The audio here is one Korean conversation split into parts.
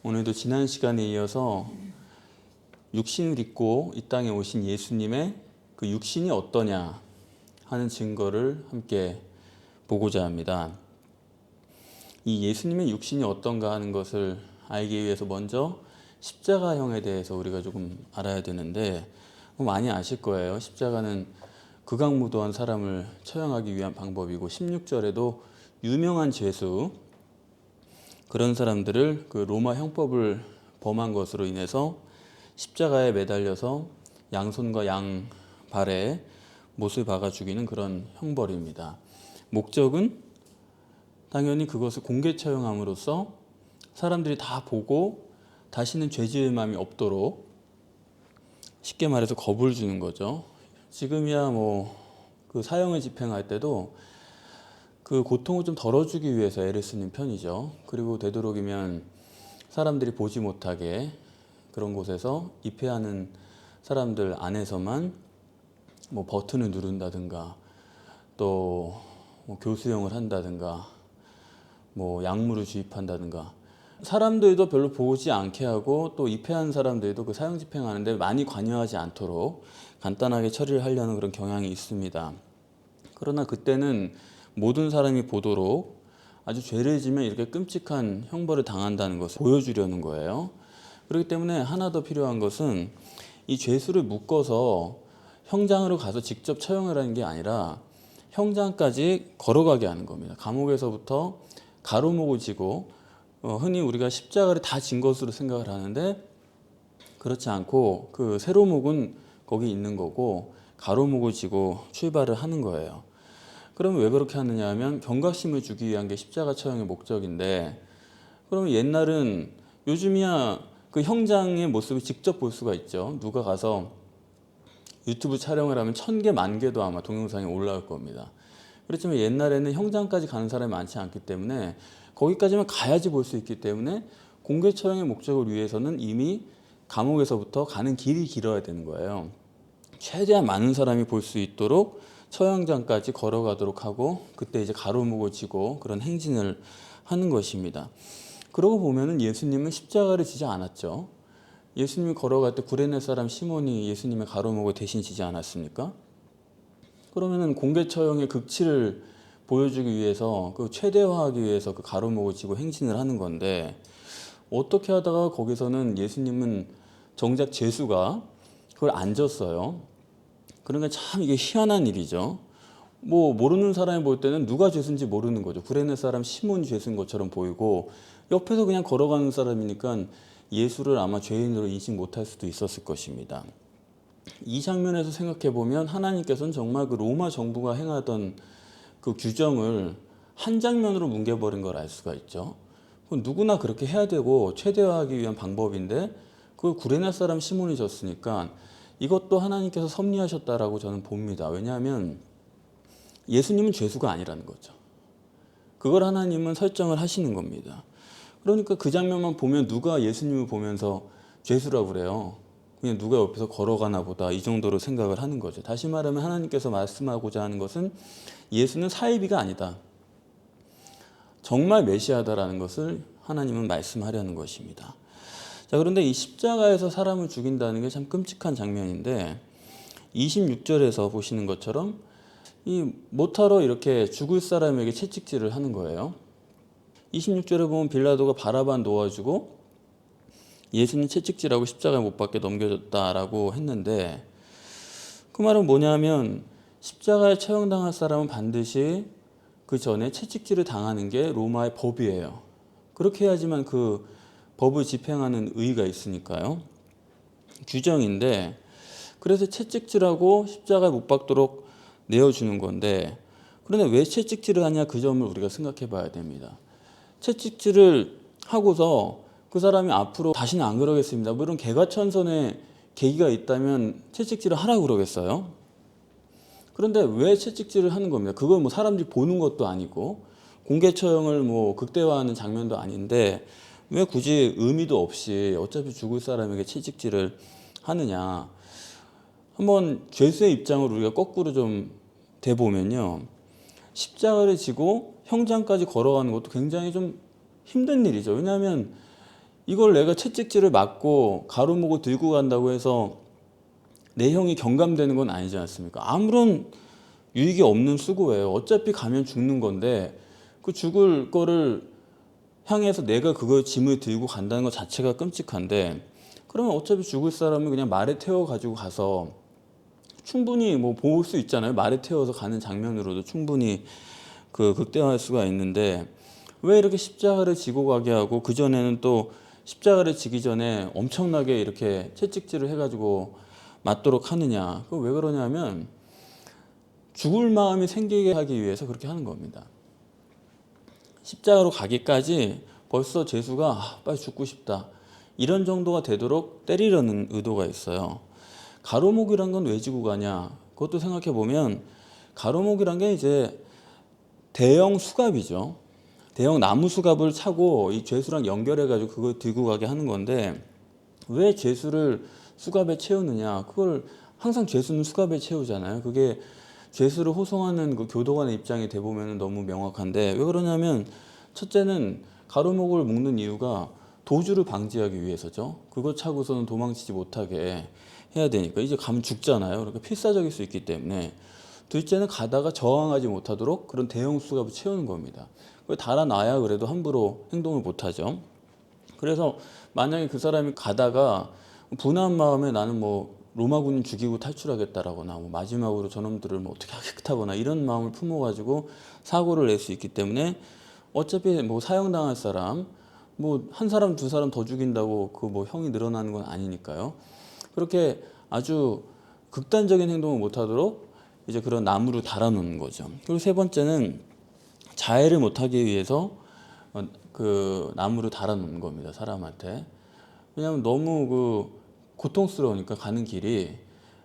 오늘도 지난 시간에 이어서 육신을 입고 이 땅에 오신 예수님의 그 육신이 어떠냐 하는 증거를 함께 보고자 합니다. 이 예수님의 육신이 어떤가 하는 것을 알기 위해서 먼저 십자가형에 대해서 우리가 조금 알아야 되는데, 많이 아실 거예요. 십자가는 극악무도한 사람을 처형하기 위한 방법이고, 16절에도 유명한 죄수, 그런 사람들을 그 로마 형법을 범한 것으로 인해서 십자가에 매달려서 양손과 양발에 못을 박아 죽이는 그런 형벌입니다. 목적은 당연히 그것을 공개 처형함으로써 사람들이 다 보고 다시는 죄 지을 마음이 없도록, 쉽게 말해서 겁을 주는 거죠. 지금이야 그 사형을 집행할 때도 그 고통을 좀 덜어주기 위해서 애를 쓰는 편이죠. 그리고 되도록이면 사람들이 보지 못하게 그런 곳에서 입회하는 사람들 안에서만 버튼을 누른다든가, 또 교수형을 한다든가, 약물을 주입한다든가, 사람들도 별로 보지 않게 하고 또 입회한 사람들도 그 사형 집행하는데 많이 관여하지 않도록 간단하게 처리를 하려는 그런 경향이 있습니다. 그러나 그때는 모든 사람이 보도록 아주 죄를 지면 이렇게 끔찍한 형벌을 당한다는 것을 보여주려는 거예요. 그렇기 때문에 하나 더 필요한 것은 이 죄수를 묶어서 형장으로 가서 직접 처형을 하는 게 아니라 형장까지 걸어가게 하는 겁니다. 감옥에서부터 가로목을 지고, 흔히 우리가 십자가를 다 진 것으로 생각을 하는데 그렇지 않고 그 세로목은 거기 있는 거고 가로목을 지고 출발을 하는 거예요. 그러면 왜 그렇게 하느냐 하면 경각심을 주기 위한 게 십자가 처형의 목적인데, 그러면 옛날은, 요즘이야 그 형장의 모습을 직접 볼 수가 있죠. 누가 가서 유튜브 촬영을 하면 1000개, 10,000개도 아마 동영상에 올라올 겁니다. 그렇지만 옛날에는 형장까지 가는 사람이 많지 않기 때문에 거기까지만 가야지 볼 수 있기 때문에 공개 처형의 목적을 위해서는 이미 감옥에서부터 가는 길이 길어야 되는 거예요. 최대한 많은 사람이 볼 수 있도록 처형장까지 걸어가도록 하고, 그때 이제 가로목을 지고 그런 행진을 하는 것입니다. 그러고 보면은 예수님은 십자가를 지지 않았죠. 예수님이 걸어갈 때 구레네 사람 시몬이 예수님의 가로목을 대신 지지 않았습니까? 그러면은 공개 처형의 극치를 보여주기 위해서, 그 최대화하기 위해서 그 가로목을 지고 행진을 하는 건데, 어떻게 하다가 거기서는 예수님은 정작 죄수가 그걸 안 졌어요. 그러니까 참 이게 희한한 일이죠. 모르는 사람이 볼 때는 누가 죄수인지 모르는 거죠. 구레네 사람 시몬이 죄수인 것처럼 보이고, 옆에서 그냥 걸어가는 사람이니까 예수를 아마 죄인으로 인식 못할 수도 있었을 것입니다. 이 장면에서 생각해 보면 하나님께서는 정말 그 로마 정부가 행하던 그 규정을 한 장면으로 뭉개버린 걸 알 수가 있죠. 누구나 그렇게 해야 되고 최대화하기 위한 방법인데, 그 구레네 사람 시몬이 졌으니까 이것도 하나님께서 섭리하셨다라고 저는 봅니다. 왜냐하면 예수님은 죄수가 아니라는 거죠. 그걸 하나님은 설정을 하시는 겁니다. 그러니까 그 장면만 보면 누가 예수님을 보면서 죄수라고 그래요. 그냥 누가 옆에서 걸어가나 보다, 이 정도로 생각을 하는 거죠. 다시 말하면 하나님께서 말씀하고자 하는 것은 예수는 사이비가 아니다, 정말 메시아다라는 것을 하나님은 말씀하려는 것입니다. 자, 그런데 이 십자가에서 사람을 죽인다는 게 참 끔찍한 장면인데, 26절에서 보시는 것처럼 이 못하러 이렇게 죽을 사람에게 채찍질을 하는 거예요. 26절에 보면 빌라도가 바라바 놓아주고 예수는 채찍질하고 십자가에 못 박게 넘겨졌다라고 했는데, 그 말은 뭐냐면 십자가에 처형당할 사람은 반드시 그 전에 채찍질을 당하는 게 로마의 법이에요. 그렇게 해야지만 그 법을 집행하는 의의가 있으니까요. 규정인데, 그래서 채찍질하고 십자가에 못 박도록 내어주는 건데, 그런데 왜 채찍질을 하냐, 그 점을 우리가 생각해 봐야 됩니다. 채찍질을 하고서 그 사람이 앞으로 다시는 안 그러겠습니다, 이런 개과천선의 계기가 있다면 채찍질을 하라고 그러겠어요? 그런데 왜 채찍질을 하는 겁니다. 그걸 사람들이 보는 것도 아니고 공개 처형을 극대화하는 장면도 아닌데 왜 굳이 의미도 없이 어차피 죽을 사람에게 채찍질을 하느냐. 한번 죄수의 입장을 우리가 거꾸로 좀 대보면요, 십자가를 지고 형장까지 걸어가는 것도 굉장히 좀 힘든 일이죠. 왜냐하면 이걸 내가 채찍질을 맞고 가로목을 들고 간다고 해서 내 형이 경감되는 건 아니지 않습니까? 아무런 유익이 없는 수고예요. 어차피 가면 죽는 건데 그 죽을 거를 향해서 내가 그걸 짐을 들고 간다는 것 자체가 끔찍한데, 그러면 어차피 죽을 사람은 그냥 말에 태워 가지고 가서 충분히 뭐 볼 수 있잖아요. 말에 태워서 가는 장면으로도 충분히 그 극대화할 수가 있는데, 왜 이렇게 십자가를 지고 가게 하고 그 전에는 또 십자가를 지기 전에 엄청나게 이렇게 채찍질을 해가지고 맞도록 하느냐? 그 왜 그러냐면 죽을 마음이 생기게 하기 위해서 그렇게 하는 겁니다. 십자가로 가기까지 벌써 죄수가 빨리 죽고 싶다, 이런 정도가 되도록 때리려는 의도가 있어요. 가로목이란 건 왜 지고 가냐? 그것도 생각해 보면 가로목이란 게 이제 대형 수갑이죠. 대형 나무 수갑을 차고 이 죄수랑 연결해 가지고 그걸 들고 가게 하는 건데, 왜 죄수를 수갑에 채우느냐? 그걸 항상 죄수는 수갑에 채우잖아요. 그게 죄수를 호송하는 그 교도관의 입장이 돼 보면 너무 명확한데, 왜 그러냐면 첫째는 가로목을 묶는 이유가 도주를 방지하기 위해서죠. 그거 차고서는 도망치지 못하게 해야 되니까. 이제 가면 죽잖아요. 그러니까 필사적일 수 있기 때문에. 둘째는 가다가 저항하지 못하도록 그런 대형 수갑을 채우는 겁니다. 달아놔야 그래도 함부로 행동을 못하죠. 그래서 만약에 그 사람이 가다가 분한 마음에 나는 뭐 로마군인 죽이고 탈출하겠다라거나 뭐 마지막으로 저놈들을 뭐 어떻게 하겠다거나 이런 마음을 품어가지고 사고를 낼 수 있기 때문에, 어차피 뭐 사형당할 사람 뭐 한 사람 두 사람 더 죽인다고 그 뭐 형이 늘어나는 건 아니니까요. 그렇게 아주 극단적인 행동을 못하도록 이제 그런 나무로 달아놓는 거죠. 그리고 세 번째는 자해를 못하기 위해서 그 나무를 달아놓는 겁니다, 사람한테. 왜냐하면 너무 그 고통스러우니까 가는 길이,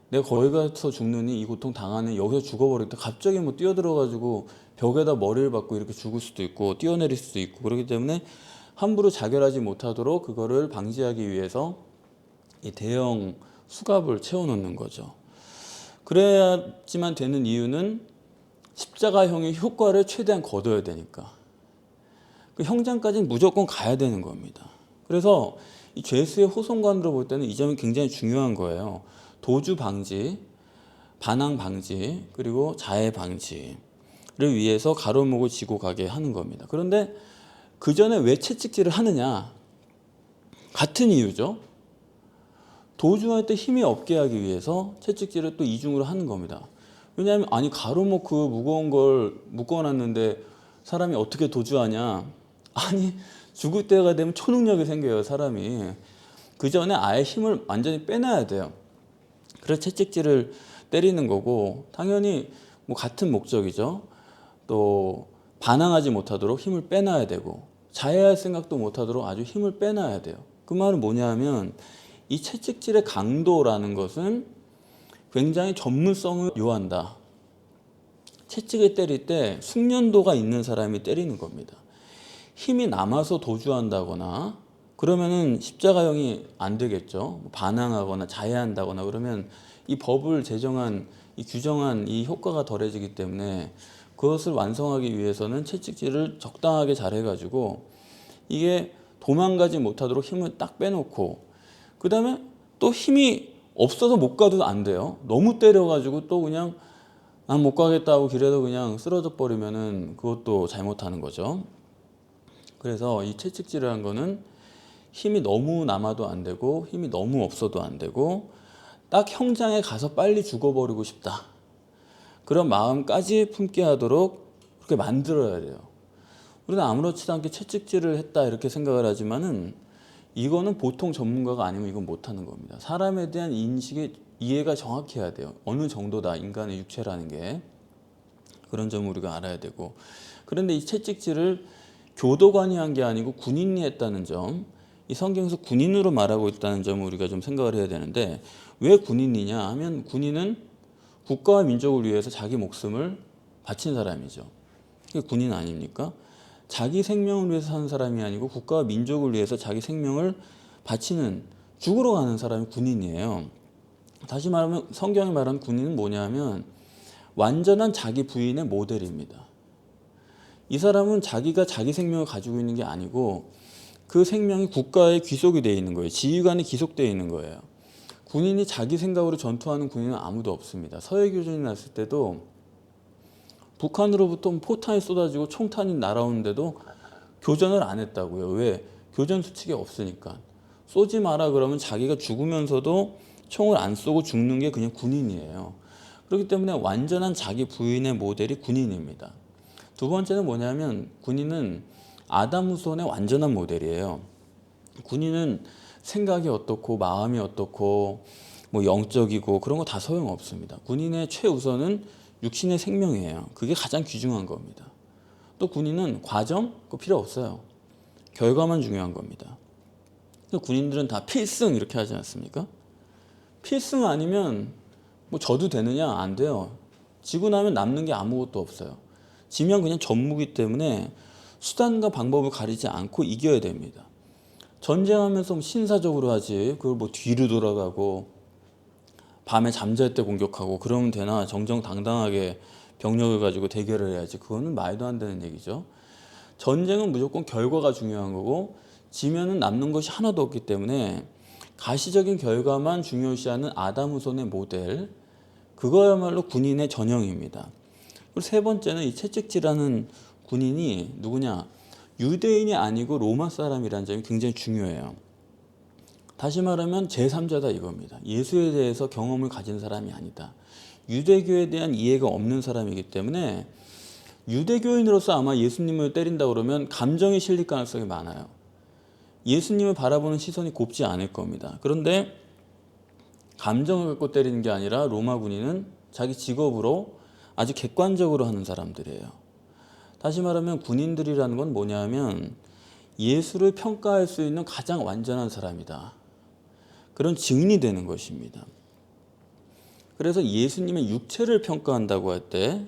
내가 거기 가서 죽느니 이 고통 당하는 여기서 죽어버리겠다, 갑자기 뭐 뛰어들어가지고 벽에다 머리를 박고 이렇게 죽을 수도 있고 뛰어내릴 수도 있고, 그렇기 때문에 함부로 자결하지 못하도록 그거를 방지하기 위해서 이 대형 수갑을 채워놓는 거죠. 그래야지만 되는 이유는 십자가형의 효과를 최대한 거둬야 되니까. 그 형장까지는 무조건 가야 되는 겁니다. 그래서 이 죄수의 호송관으로 볼 때는 이 점이 굉장히 중요한 거예요. 도주 방지, 반항 방지, 그리고 자해 방지를 위해서 가로목을 지고 가게 하는 겁니다. 그런데 그 전에 왜 채찍질을 하느냐? 같은 이유죠. 도주할 때 힘이 없게 하기 위해서 채찍질을 또 이중으로 하는 겁니다. 왜냐하면 아니 가로목 그 무거운 걸 묶어놨는데 사람이 어떻게 도주하냐? 아니 죽을 때가 되면 초능력이 생겨요, 사람이. 그 전에 아예 힘을 완전히 빼놔야 돼요. 그래서 채찍질을 때리는 거고, 당연히 뭐 같은 목적이죠. 또 반항하지 못하도록 힘을 빼놔야 되고, 자해할 생각도 못하도록 아주 힘을 빼놔야 돼요. 그 말은 뭐냐면 이 채찍질의 강도라는 것은 굉장히 전문성을 요한다. 채찍을 때릴 때 숙련도가 있는 사람이 때리는 겁니다. 힘이 남아서 도주한다거나 그러면은 십자가형이 안 되겠죠. 반항하거나 자해한다거나 그러면 이 법을 제정한, 이 규정한 이 효과가 덜해지기 때문에, 그것을 완성하기 위해서는 채찍질을 적당하게 잘 해가지고 이게 도망가지 못하도록 힘을 딱 빼놓고, 그 다음에 또 힘이 없어서 못 가도 안 돼요. 너무 때려가지고 또 그냥 난 못 가겠다 하고 길에서 그냥 쓰러져 버리면은 그것도 잘못하는 거죠. 그래서 이 채찍질이라는 거는 힘이 너무 남아도 안 되고 힘이 너무 없어도 안 되고, 딱 형장에 가서 빨리 죽어버리고 싶다, 그런 마음까지 품게 하도록 그렇게 만들어야 돼요. 우리는 아무렇지도 않게 채찍질을 했다 이렇게 생각을 하지만은 이거는 보통 전문가가 아니면 이건 못하는 겁니다. 사람에 대한 인식이, 이해가 정확해야 돼요. 어느 정도다 인간의 육체라는 게. 그런 점을 우리가 알아야 되고. 그런데 이 채찍질을 교도관이 한 게 아니고 군인이 했다는 점, 이 성경에서 군인으로 말하고 있다는 점을 우리가 좀 생각을 해야 되는데, 왜 군인이냐 하면 군인은 국가와 민족을 위해서 자기 목숨을 바친 사람이죠. 그게 군인 아닙니까? 자기 생명을 위해서 사는 사람이 아니고 국가와 민족을 위해서 자기 생명을 바치는, 죽으러 가는 사람이 군인이에요. 다시 말하면 성경이 말하는 군인은 뭐냐면 완전한 자기 부인의 모델입니다. 이 사람은 자기가 자기 생명을 가지고 있는 게 아니고 그 생명이 국가에 귀속이 되어 있는 거예요. 지휘관이 귀속되어 있는 거예요. 군인이 자기 생각으로 전투하는 군인은 아무도 없습니다. 서해교전이 났을 때도 북한으로부터 포탄이 쏟아지고 총탄이 날아오는데도 교전을 안 했다고요. 왜? 교전 수칙이 없으니까. 쏘지 마라 그러면 자기가 죽으면서도 총을 안 쏘고 죽는 게 그냥 군인이에요. 그렇기 때문에 완전한 자기 부인의 모델이 군인입니다. 두 번째는 뭐냐면 군인은 아담 후손의 완전한 모델이에요. 군인은 생각이 어떻고 마음이 어떻고 뭐 영적이고 그런 거 다 소용없습니다. 군인의 최우선은 육신의 생명이에요. 그게 가장 귀중한 겁니다. 또 군인은 과정? 그거 필요 없어요. 결과만 중요한 겁니다. 군인들은 다 필승 이렇게 하지 않습니까? 필승 아니면 뭐 져도 되느냐? 안 돼요. 지고 나면 남는 게 아무것도 없어요. 지면 그냥 전무기 때문에 수단과 방법을 가리지 않고 이겨야 됩니다. 전쟁하면서 신사적으로 하지 그걸 뭐 뒤로 돌아가고 밤에 잠잘 때 공격하고 그러면 되나? 정정당당하게 병력을 가지고 대결을 해야지. 그거는 말도 안 되는 얘기죠. 전쟁은 무조건 결과가 중요한 거고 지면은 남는 것이 하나도 없기 때문에 가시적인 결과만 중요시하는 아담 후손의 모델, 그거야말로 군인의 전형입니다. 그리고 세 번째는 이 채찍질하는 군인이 누구냐? 유대인이 아니고 로마 사람이라는 점이 굉장히 중요해요. 다시 말하면 제3자다 이겁니다. 예수에 대해서 경험을 가진 사람이 아니다. 유대교에 대한 이해가 없는 사람이기 때문에 유대교인으로서 아마 예수님을 때린다 그러면 감정이 실릴 가능성이 많아요. 예수님을 바라보는 시선이 곱지 않을 겁니다. 그런데 감정을 갖고 때리는 게 아니라 로마 군인은 자기 직업으로 아주 객관적으로 하는 사람들이에요. 다시 말하면 군인들이라는 건 뭐냐면 예수를 평가할 수 있는 가장 완전한 사람이다. 그런 증인이 되는 것입니다. 그래서 예수님의 육체를 평가한다고 할 때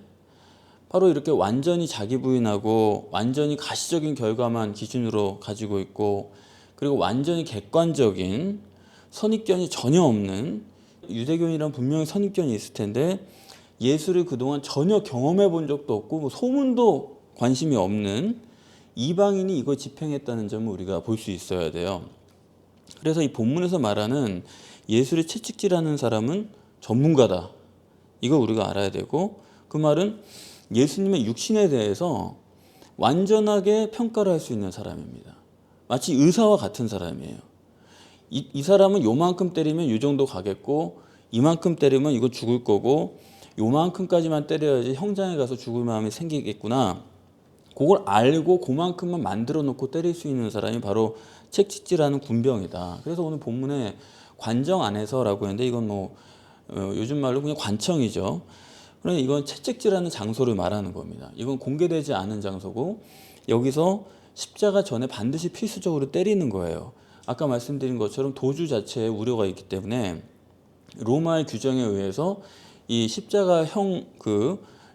바로 이렇게 완전히 자기 부인하고 완전히 가시적인 결과만 기준으로 가지고 있고 그리고 완전히 객관적인 선입견이 전혀 없는 유대교인이란 분명히 선입견이 있을 텐데 예수를 그동안 전혀 경험해 본 적도 없고 뭐 소문도 관심이 없는 이방인이 이걸 집행했다는 점을 우리가 볼 수 있어야 돼요. 그래서 이 본문에서 말하는 예수를 채찍질하는 사람은 전문가다. 이거 우리가 알아야 되고 그 말은 예수님의 육신에 대해서 완전하게 평가를 할 수 있는 사람입니다. 마치 의사와 같은 사람이에요. 이 사람은 요만큼 때리면 요 정도 가겠고 이만큼 때리면 이거 죽을 거고 요만큼까지만 때려야지 형장에 가서 죽을 마음이 생기겠구나. 그걸 알고 그만큼만 만들어 놓고 때릴 수 있는 사람이 바로 채찍질하는 군병이다. 그래서 오늘 본문에 관정 안에서라고 했는데 이건 뭐 요즘 말로 그냥 관청이죠. 그러니 이건 채찍질하는 장소를 말하는 겁니다. 이건 공개되지 않은 장소고 여기서 십자가 전에 반드시 필수적으로 때리는 거예요. 아까 말씀드린 것처럼 도주 자체에 우려가 있기 때문에 로마의 규정에 의해서 이 십자가형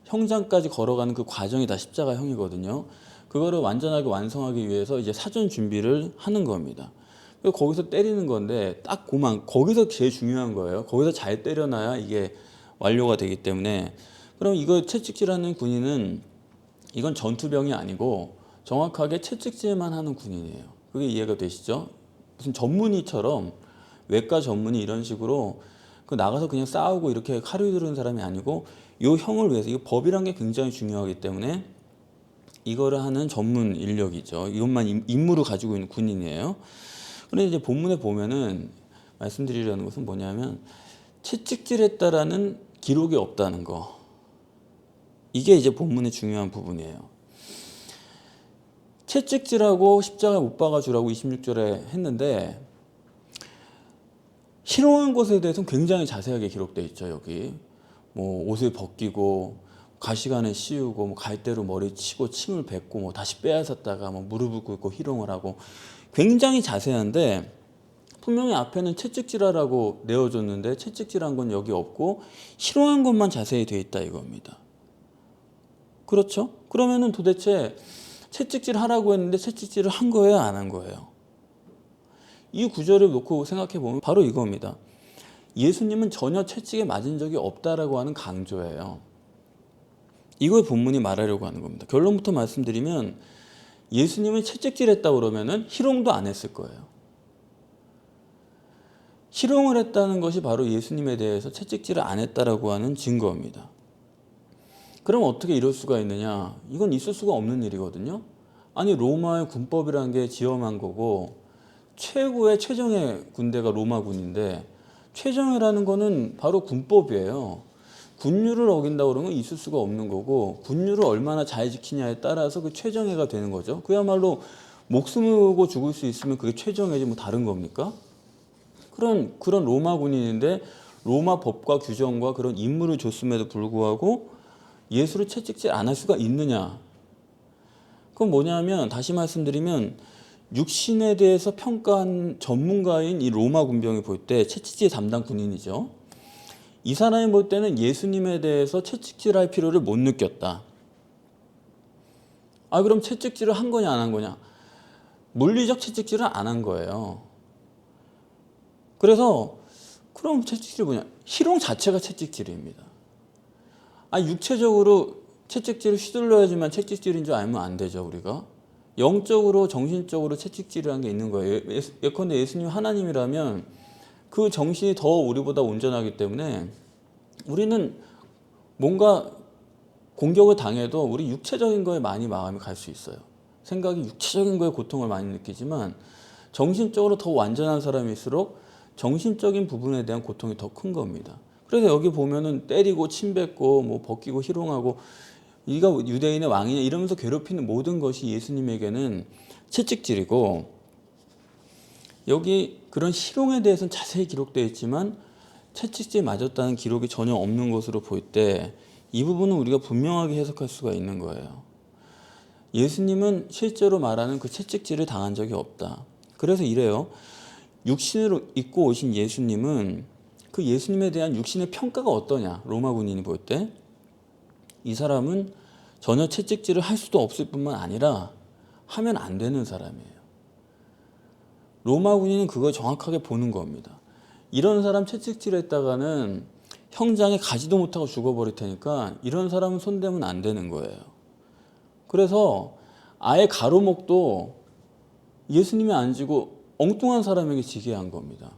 형장까지 걸어가는 그 과정이 다 십자가형이거든요. 그거를 완전하게 완성하기 위해서 이제 사전 준비를 하는 겁니다. 거기서 때리는 건데 딱 거기서 제일 중요한 거예요. 거기서 잘 때려놔야 이게 완료가 되기 때문에 그럼 이거 채찍질하는 군인은 이건 전투병이 아니고 정확하게 채찍질만 하는 군인이에요. 그게 이해가 되시죠? 무슨 전문의처럼 외과 전문의 이런 식으로 나가서 그냥 싸우고 이렇게 칼을 두르는 사람이 아니고 요 형을 위해서 이거 법이란 게 굉장히 중요하기 때문에 이거를 하는 전문 인력이죠. 이것만 임무를 가지고 있는 군인이에요. 그런데 이제 본문에 보면은 말씀드리려는 것은 뭐냐면 채찍질했다라는 기록이 없다는 거. 이게 이제 본문의 중요한 부분이에요. 채찍질하고 십자가에 못 박아주라고 26절에 했는데 희롱한 것에 대해서는 굉장히 자세하게 기록되어 있죠. 여기 뭐 옷을 벗기고 가시관을 씌우고 뭐 갈대로 머리 치고 침을 뱉고 뭐 다시 빼앗았다가 뭐 무릎을 꿇고 희롱을 하고 굉장히 자세한데 분명히 앞에는 채찍질하라고 내어줬는데 채찍질한 건 여기 없고 희롱한 것만 자세히 되어 있다 이겁니다. 그렇죠? 그러면은 도대체 채찍질 하라고 했는데 채찍질을 한 거예요, 안 한 거예요? 이 구절을 놓고 생각해 보면 바로 이겁니다. 예수님은 전혀 채찍에 맞은 적이 없다라고 하는 강조예요. 이걸 본문이 말하려고 하는 겁니다. 결론부터 말씀드리면 예수님은 채찍질했다 그러면은 희롱도 안 했을 거예요. 희롱을 했다는 것이 바로 예수님에 대해서 채찍질을 안 했다라고 하는 증거입니다. 그럼 어떻게 이럴 수가 있느냐? 이건 있을 수가 없는 일이거든요. 아니 로마의 군법이라는 게 지엄한 거고 최고의 최정예 군대가 로마군인데 최정예라는 거는 바로 군법이에요. 군율을 어긴다고 그러면 있을 수가 없는 거고 군율을 얼마나 잘 지키냐에 따라서 그 최정예가 되는 거죠. 그야말로 목숨을 걸고 죽을 수 있으면 그게 최정예지 뭐 다른 겁니까? 그런 로마 군인인데 로마 법과 규정과 그런 임무를 줬음에도 불구하고 예수를 채찍질 안 할 수가 있느냐? 그건 뭐냐면 다시 말씀드리면 육신에 대해서 평가한 전문가인 이 로마 군병이 볼 때 채찍질 담당 군인이죠. 이 사람이 볼 때는 예수님에 대해서 채찍질할 필요를 못 느꼈다. 그럼 채찍질을 한 거냐 안 한 거냐? 물리적 채찍질은 안 한 거예요. 그래서 그럼 채찍질이 뭐냐? 희롱 자체가 채찍질입니다. 육체적으로 채찍질을 휘둘러야지만 채찍질인 줄 알면 안 되죠, 우리가. 영적으로 정신적으로 채찍질이라는 게 있는 거예요. 예컨대 예수님 하나님이라면 그 정신이 더 우리보다 온전하기 때문에 우리는 뭔가 공격을 당해도 우리 육체적인 거에 많이 마음이 갈 수 있어요. 생각이 육체적인 거에 고통을 많이 느끼지만 정신적으로 더 완전한 사람일수록 정신적인 부분에 대한 고통이 더 큰 겁니다. 그래서 여기 보면은 때리고 침뱉고 뭐 벗기고 희롱하고 네가 유대인의 왕이냐 이러면서 괴롭히는 모든 것이 예수님에게는 채찍질이고 여기 그런 희롱에 대해서는 자세히 기록되어 있지만 채찍질 맞았다는 기록이 전혀 없는 것으로 볼 때 이 부분은 우리가 분명하게 해석할 수가 있는 거예요. 예수님은 실제로 말하는 그 채찍질을 당한 적이 없다. 그래서 이래요. 육신을 입고 오신 예수님은 그 예수님에 대한 육신의 평가가 어떠냐? 로마 군인이 볼 때 이 사람은 전혀 채찍질을 할 수도 없을 뿐만 아니라 하면 안 되는 사람이에요. 로마 군인은 그걸 정확하게 보는 겁니다. 이런 사람 채찍질했다가는 형장에 가지도 못하고 죽어버릴 테니까 이런 사람은 손대면 안 되는 거예요. 그래서 아예 가로목도 예수님이 안 지고 엉뚱한 사람에게 지게 한 겁니다.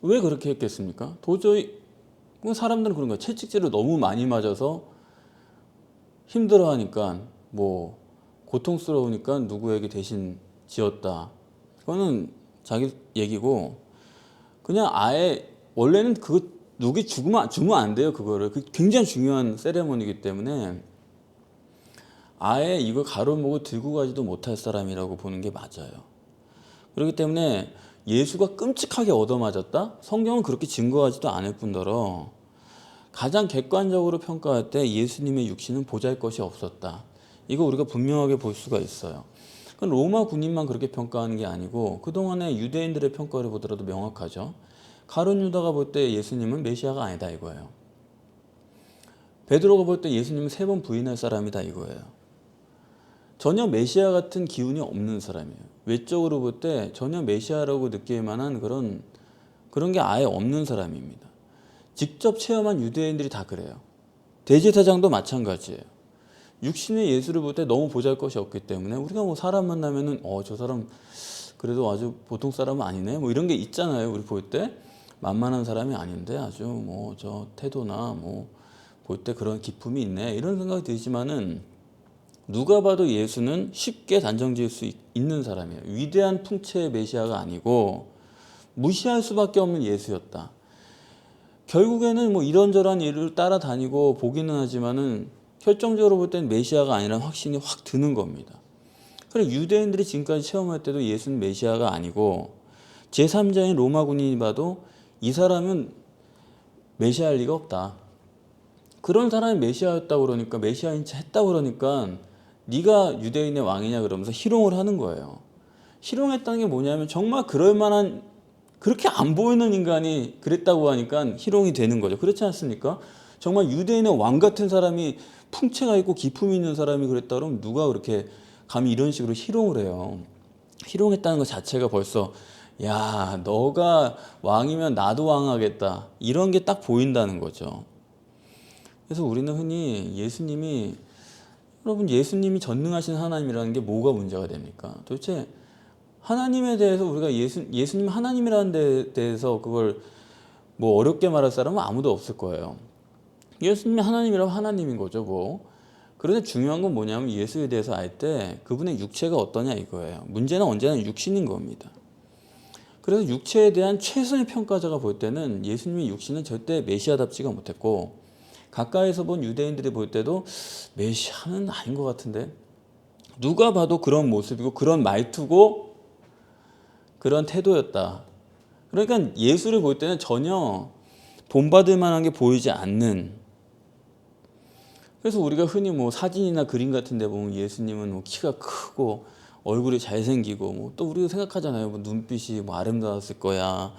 왜 그렇게 했겠습니까? 도저히 사람들은 그런 거예요. 채찍질을 너무 많이 맞아서 힘들어하니까 뭐 고통스러우니까 누구에게 대신 지었다. 그거는 자기 얘기고 그냥 아예 원래는 그거 누구 주면 안 돼요. 그거를 굉장히 중요한 세레모니이기 때문에 아예 이걸 가로목을 들고 가지도 못할 사람이라고 보는 게 맞아요. 그렇기 때문에 예수가 끔찍하게 얻어맞았다? 성경은 그렇게 증거하지도 않을 뿐더러 가장 객관적으로 평가할 때 예수님의 육신은 보잘것이 없었다. 이거 우리가 분명하게 볼 수가 있어요. 그건 로마 군인만 그렇게 평가하는 게 아니고 그동안의 유대인들의 평가를 보더라도 명확하죠. 가룟 유다가 볼 때 예수님은 메시아가 아니다 이거예요. 베드로가 볼 때 예수님은 3번 부인할 사람이다 이거예요. 전혀 메시아 같은 기운이 없는 사람이에요. 외적으로 볼 때 전혀 메시아라고 느낄 만한 그런 게 아예 없는 사람입니다. 직접 체험한 유대인들이 다 그래요. 대제사장도 마찬가지예요. 육신의 예수를 볼 때 너무 보잘것이 없기 때문에 우리가 뭐 사람 만나면은 저 사람 그래도 아주 보통 사람은 아니네 뭐 이런 게 있잖아요. 우리 볼 때 만만한 사람이 아닌데 아주 뭐 저 태도나 뭐 볼 때 그런 기품이 있네 이런 생각이 들지만은 누가 봐도 예수는 쉽게 단정 지을 수 있는 사람이에요. 위대한 풍채의 메시아가 아니고 무시할 수밖에 없는 예수였다. 결국에는 뭐 이런저런 일을 따라다니고 보기는 하지만은 결정적으로 볼 때는 메시아가 아니라는 확신이 확 드는 겁니다. 그래 유대인들이 지금까지 체험할 때도 예수는 메시아가 아니고 제3자인 로마 군인이 봐도 이 사람은 메시아일 리가 없다. 그런 사람이 메시아였다고 그러니까 메시아인 채 했다고 그러니까 네가 유대인의 왕이냐 그러면서 희롱을 하는 거예요. 희롱했다는 게 뭐냐면 정말 그럴 만한 그렇게 안 보이는 인간이 그랬다고 하니까 희롱이 되는 거죠. 그렇지 않습니까? 정말 유대인의 왕 같은 사람이 풍채가 있고 기품이 있는 사람이 그랬다 그러면 누가 그렇게 감히 이런 식으로 희롱을 해요. 희롱했다는 것 자체가 벌써 야 너가 왕이면 나도 왕하겠다 이런 게 딱 보인다는 거죠. 그래서 우리는 흔히 예수님이 여러분 예수님이 전능하신 하나님이라는 게 뭐가 문제가 됩니까? 도대체 하나님에 대해서 우리가 예수님 하나님이라는 데 대해서 그걸 뭐 어렵게 말할 사람은 아무도 없을 거예요. 예수님이 하나님이라면 하나님인 거죠 뭐. 그런데 중요한 건 뭐냐면 예수에 대해서 알 때 그분의 육체가 어떠냐 이거예요. 문제는 언제나 육신인 겁니다. 그래서 육체에 대한 최선의 평가자가 볼 때는 예수님의 육신은 절대 메시아답지가 못했고, 가까이서 본 유대인들이 볼 때도 메시아는 아닌 것 같은데, 누가 봐도 그런 모습이고 그런 말투고 그런 태도였다. 그러니까 예수를 볼 때는 전혀 본받을 만한 게 보이지 않는. 그래서 우리가 흔히 뭐 사진이나 그림 같은 데 보면 예수님은 뭐 키가 크고 얼굴이 잘생기고 뭐 또 우리가 생각하잖아요. 뭐 눈빛이 뭐 아름다웠을 거야.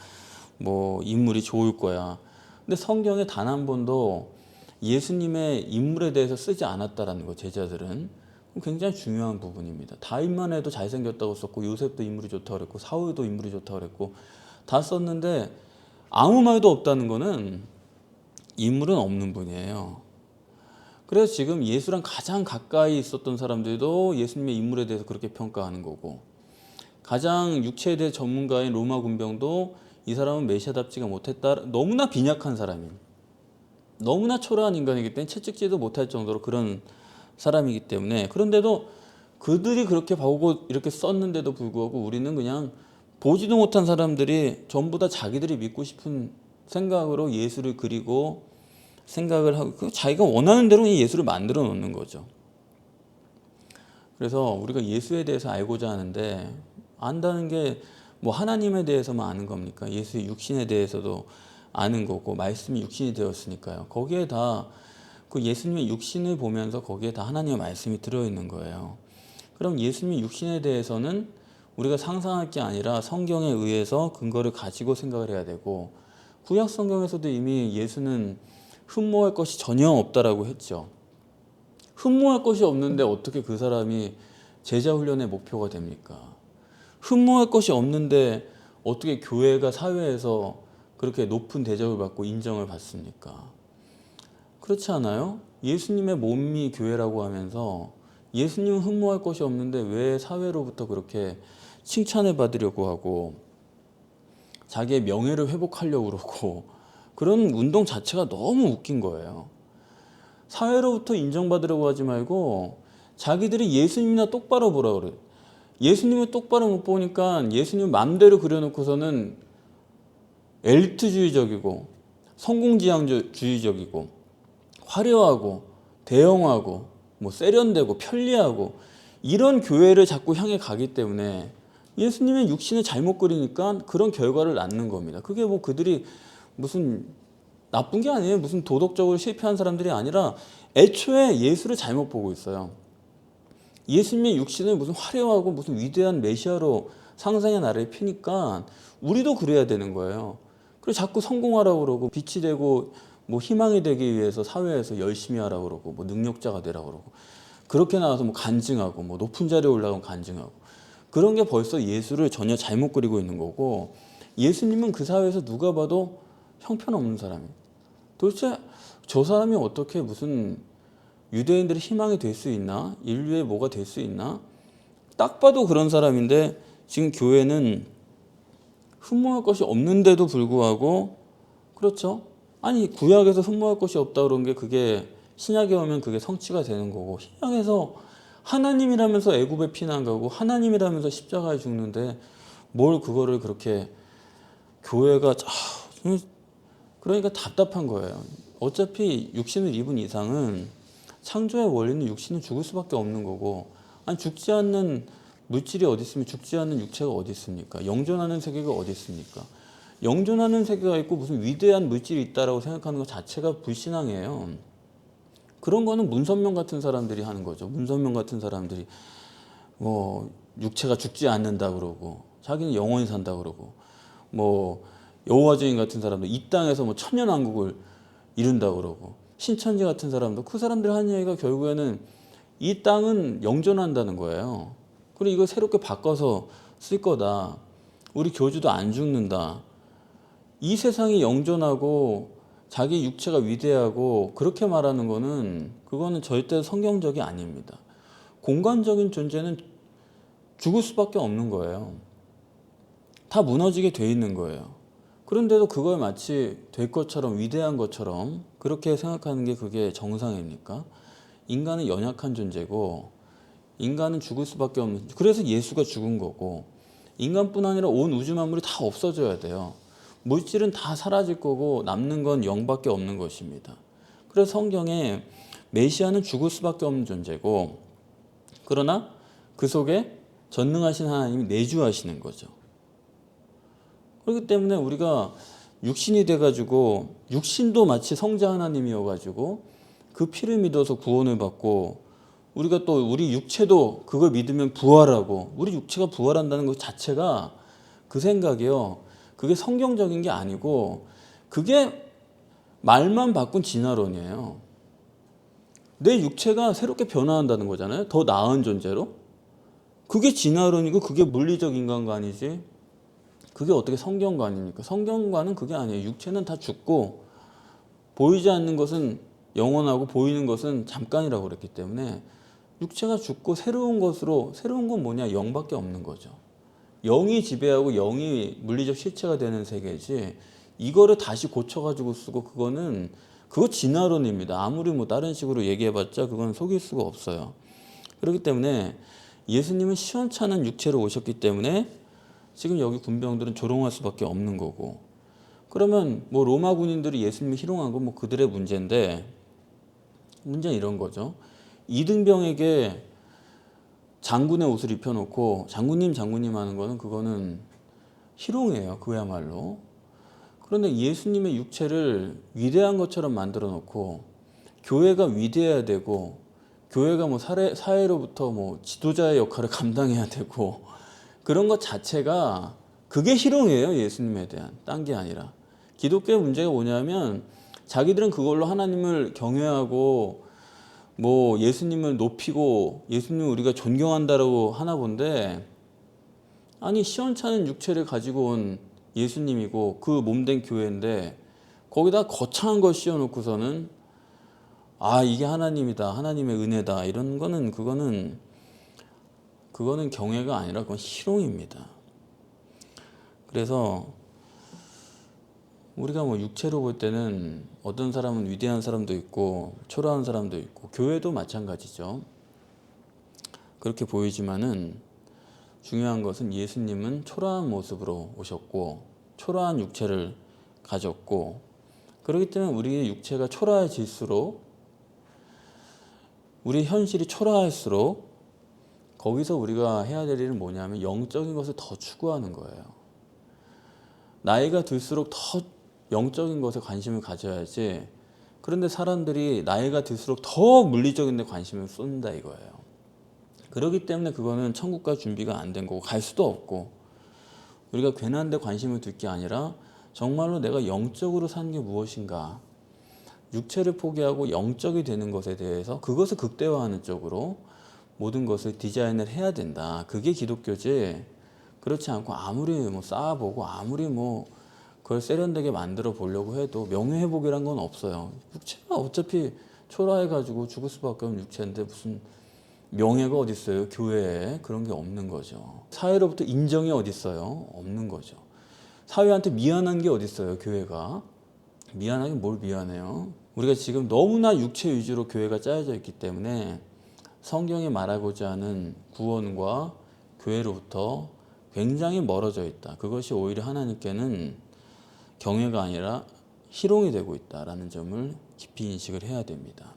뭐 인물이 좋을 거야. 근데 성경에 단 한 번도 예수님의 인물에 대해서 쓰지 않았다라는 거, 제자들은. 굉장히 중요한 부분입니다. 다윗만 해도 잘생겼다고 썼고, 요셉도 인물이 좋다고 그랬고, 사울도 인물이 좋다고 그랬고 다 썼는데 아무 말도 없다는 거는 인물은 없는 분이에요. 그래서 지금 예수랑 가장 가까이 있었던 사람들도 예수님의 인물에 대해서 그렇게 평가하는 거고, 가장 육체에 대해 전문가인 로마 군병도 이 사람은 메시아답지가 못했다. 너무나 빈약한 사람입니다. 너무나 초라한 인간이기 때문에 채찍질도 못할 정도로 그런 사람이기 때문에. 그런데도 그들이 그렇게 보고 이렇게 썼는데도 불구하고 우리는 그냥 보지도 못한 사람들이 전부 다 자기들이 믿고 싶은 생각으로 예수를 그리고 생각을 하고 자기가 원하는 대로 예수를 만들어 놓는 거죠. 그래서 우리가 예수에 대해서 알고자 하는데, 안다는 게 뭐 하나님에 대해서만 아는 겁니까? 예수의 육신에 대해서도 아는 거고, 말씀이 육신이 되었으니까요. 거기에 다 그 예수님의 육신을 보면서 거기에 다 하나님의 말씀이 들어있는 거예요. 그럼 예수님의 육신에 대해서는 우리가 상상할 게 아니라 성경에 의해서 근거를 가지고 생각을 해야 되고, 구약 성경에서도 이미 예수는 흠모할 것이 전혀 없다라고 했죠. 흠모할 것이 없는데 어떻게 그 사람이 제자 훈련의 목표가 됩니까? 흠모할 것이 없는데 어떻게 교회가 사회에서 그렇게 높은 대접을 받고 인정을 받습니까? 그렇지 않아요? 예수님의 몸이 교회라고 하면서 예수님은 흠모할 것이 없는데 왜 사회로부터 그렇게 칭찬을 받으려고 하고 자기의 명예를 회복하려고 그러고, 그런 운동 자체가 너무 웃긴 거예요. 사회로부터 인정받으려고 하지 말고 자기들이 예수님이나 똑바로 보라 그래. 예수님을 똑바로 못 보니까 예수님 맘대로 그려놓고서는 엘리트주의적이고 성공지향주의적이고 화려하고 대형하고 뭐 세련되고 편리하고 이런 교회를 자꾸 향해 가기 때문에 예수님의 육신을 잘못 그리니까 그런 결과를 낳는 겁니다. 그게 뭐 그들이 무슨 나쁜 게 아니에요. 무슨 도덕적으로 실패한 사람들이 아니라 애초에 예수를 잘못 보고 있어요. 예수님의 육신을 무슨 화려하고 무슨 위대한 메시아로 상상의 나를 피니까 우리도 그래야 되는 거예요. 그래서 자꾸 성공하라고 그러고 빛이 되고 뭐 희망이 되기 위해서 사회에서 열심히 하라고 그러고 뭐 능력자가 되라고 그러고, 그렇게 나와서 뭐 간증하고 뭐 높은 자리에 올라가면 간증하고, 그런 게 벌써 예수를 전혀 잘못 그리고 있는 거고, 예수님은 그 사회에서 누가 봐도 형편없는 사람이에요. 도대체 저 사람이 어떻게 무슨 유대인들의 희망이 될 수 있나? 인류의 뭐가 될 수 있나? 딱 봐도 그런 사람인데 지금 교회는 흠모할 것이 없는데도 불구하고, 그렇죠? 아니 구약에서 흠모할 것이 없다 그런 게 그게 신약에 오면 그게 성취가 되는 거고, 신약에서 하나님이라면서 애굽에 피난 가고 하나님이라면서 십자가에 죽는데 뭘 그거를 그렇게 교회가 그러니까 답답한 거예요. 어차피 육신을 입은 이상은 창조의 원리는 육신은 죽을 수밖에 없는 거고, 아니 죽지 않는 물질이 어디 있으면 죽지 않는 육체가 어디 있습니까? 영존하는 세계가 어디 있습니까? 영존하는 세계가 있고 무슨 위대한 물질이 있다라고 생각하는 것 자체가 불신앙이에요. 그런 거는 문선명 같은 사람들이 하는 거죠. 문선명 같은 사람들이 뭐 육체가 죽지 않는다 그러고 자기는 영원히 산다 그러고, 뭐 여호와 증인 같은 사람도 이 땅에서 뭐 천년왕국을 이룬다 그러고, 신천지 같은 사람도 그 사람들이 하는 얘기가 결국에는 이 땅은 영존한다는 거예요. 그리고 이거 새롭게 바꿔서 쓸 거다. 우리 교주도 안 죽는다. 이 세상이 영존하고 자기 육체가 위대하고 그렇게 말하는 거는 그거는 절대 성경적이 아닙니다. 공간적인 존재는 죽을 수밖에 없는 거예요. 다 무너지게 돼 있는 거예요. 그런데도 그걸 마치 될 것처럼 위대한 것처럼 그렇게 생각하는 게 그게 정상입니까? 인간은 연약한 존재고 인간은 죽을 수밖에 없는, 그래서 예수가 죽은 거고 인간뿐 아니라 온 우주 만물이 다 없어져야 돼요. 물질은 다 사라질 거고 남는 건 영밖에 없는 것입니다. 그래서 성경에 메시아는 죽을 수밖에 없는 존재고 그러나 그 속에 전능하신 하나님이 내주하시는 거죠. 그렇기 때문에 우리가 육신이 돼가지고 육신도 마치 성자 하나님이어가지고 그 피를 믿어서 구원을 받고 우리가 또 우리 육체도 그걸 믿으면 부활하고 우리 육체가 부활한다는 것 자체가 그 생각이요. 그게 성경적인 게 아니고 그게 말만 바꾼 진화론이에요. 내 육체가 새롭게 변화한다는 거잖아요. 더 나은 존재로. 그게 진화론이고 그게 물리적 인간관이지. 그게 어떻게 성경관입니까? 성경관은 그게 아니에요. 육체는 다 죽고 보이지 않는 것은 영원하고 보이는 것은 잠깐이라고 그랬기 때문에 육체가 죽고 새로운 것으로, 새로운 건 뭐냐? 영밖에 없는 거죠. 영이 지배하고 영이 물리적 실체가 되는 세계지 이거를 다시 고쳐가지고 쓰고 그거 진화론입니다. 아무리 뭐 다른 식으로 얘기해봤자 그건 속일 수가 없어요. 그렇기 때문에 예수님은 시원찮은 육체로 오셨기 때문에 지금 여기 군병들은 조롱할 수밖에 없는 거고 그러면 뭐 로마 군인들이 예수님을 희롱한 건 뭐 그들의 문제인데 문제는 이런 거죠. 이등병에게 장군의 옷을 입혀놓고 장군님 하는 거는 그거는 희롱이에요. 그야말로. 그런데 예수님의 육체를 위대한 것처럼 만들어 놓고 교회가 위대해야 되고 교회가 뭐 사회로부터 뭐 지도자의 역할을 감당해야 되고 그런 것 자체가 그게 희롱이에요. 예수님에 대한. 딴 게 아니라. 기독교의 문제가 뭐냐면 자기들은 그걸로 하나님을 경외하고 뭐 예수님을 높이고 예수님을 우리가 존경한다라고 하나 본데 아니 시원찮은 육체를 가지고 온 예수님이고 그 몸된 교회인데 거기다 거창한 걸 씌워놓고서는 아 이게 하나님이다 하나님의 은혜다 이런 거는 그거는 경외가 아니라 그건 희롱입니다. 그래서 우리가 뭐 육체로 볼 때는 어떤 사람은 위대한 사람도 있고 초라한 사람도 있고 교회도 마찬가지죠. 그렇게 보이지만은 중요한 것은 예수님은 초라한 모습으로 오셨고 초라한 육체를 가졌고 그렇기 때문에 우리의 육체가 초라해질수록 우리의 현실이 초라할수록 거기서 우리가 해야 될 일은 뭐냐면 영적인 것을 더 추구하는 거예요. 나이가 들수록 더 영적인 것에 관심을 가져야지. 그런데 사람들이 나이가 들수록 더 물리적인 데 관심을 쏟는다 이거예요. 그렇기 때문에 그거는 천국 갈 준비가 안 된 거고 갈 수도 없고 우리가 괜한 데 관심을 둘 게 아니라 정말로 내가 영적으로 사는 게 무엇인가 육체를 포기하고 영적이 되는 것에 대해서 그것을 극대화하는 쪽으로 모든 것을 디자인을 해야 된다. 그게 기독교지. 그렇지 않고 아무리 뭐 쌓아보고 아무리 뭐 그걸 세련되게 만들어 보려고 해도 명예회복이란 건 없어요. 육체가 어차피 초라해가지고 죽을 수밖에 없는 육체인데 무슨 명예가 어디 있어요? 교회에 그런 게 없는 거죠. 사회로부터 인정이 어디 있어요? 없는 거죠. 사회한테 미안한 게 어디 있어요? 교회가 미안하긴 뭘 미안해요? 우리가 지금 너무나 육체 위주로 교회가 짜여져 있기 때문에 성경이 말하고자 하는 구원과 교회로부터 굉장히 멀어져 있다. 그것이 오히려 하나님께는 경외가 아니라 희롱이 되고 있다라는 점을 깊이 인식을 해야 됩니다.